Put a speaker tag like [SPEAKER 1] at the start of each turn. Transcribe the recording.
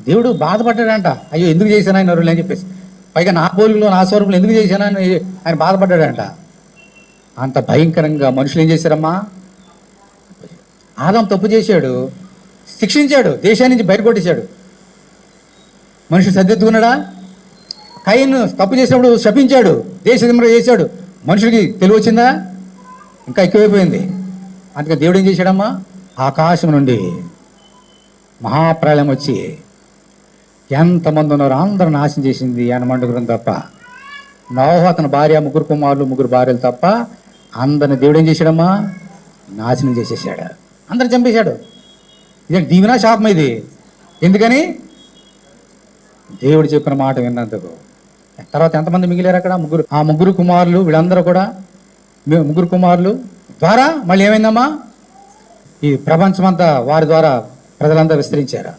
[SPEAKER 1] దేవుడు బాధపడ్డాడంట. అయ్యో ఎందుకు చేశాను ఆయన అని చెప్పేసి, పైగా నా పోలికలో నా స్వరూపంలో ఎందుకు చేశానని ఆయన బాధపడ్డాడంట. అంత భయంకరంగా మనుషులు ఏం చేశారమ్మా? ఆదాం తప్పు చేశాడు, శిక్షించాడు, దేశాన్ని నుంచి బయట కొట్టేశాడు. మనుషులు సర్దిద్దుకున్నాడా? కయీను తప్పు చేసినప్పుడు శపించాడు, దేశదిమ్మర చేశాడు. మనుషులకి తెలివి వచ్చిందా? ఇంకా ఎక్కువైపోయింది. అందుకే దేవుడు ఏం చేశాడమ్మా? ఆకాశం నుండి మహాప్రళయం వచ్చి ఎంతమంది ఉన్నారో అందరూ నాశనం చేసింది యనమండుగురం తప్ప. నోహు అతని భార్య, 3 కుమారులు 3 భార్యలు తప్ప అందరిని దేవుడు ఏం చేశాడమ్మా? నాశనం చేసేసాడు, అందరిని చంపేశాడు. ఇది దీవెనా శాపం ఇది? ఎందుకని? దేవుడు చెప్పిన మాట విన్నందుకు. తర్వాత ఎంతమంది మిగిలారు అక్కడ? 3. ఆ 3 కుమారులు వీళ్ళందరూ కూడా 3 కుమారులు ద్వారా మళ్ళీ ఏమైందమ్మా? ఈ ప్రపంచమంతా వారి ద్వారా ప్రజలంతా విస్తరించారు.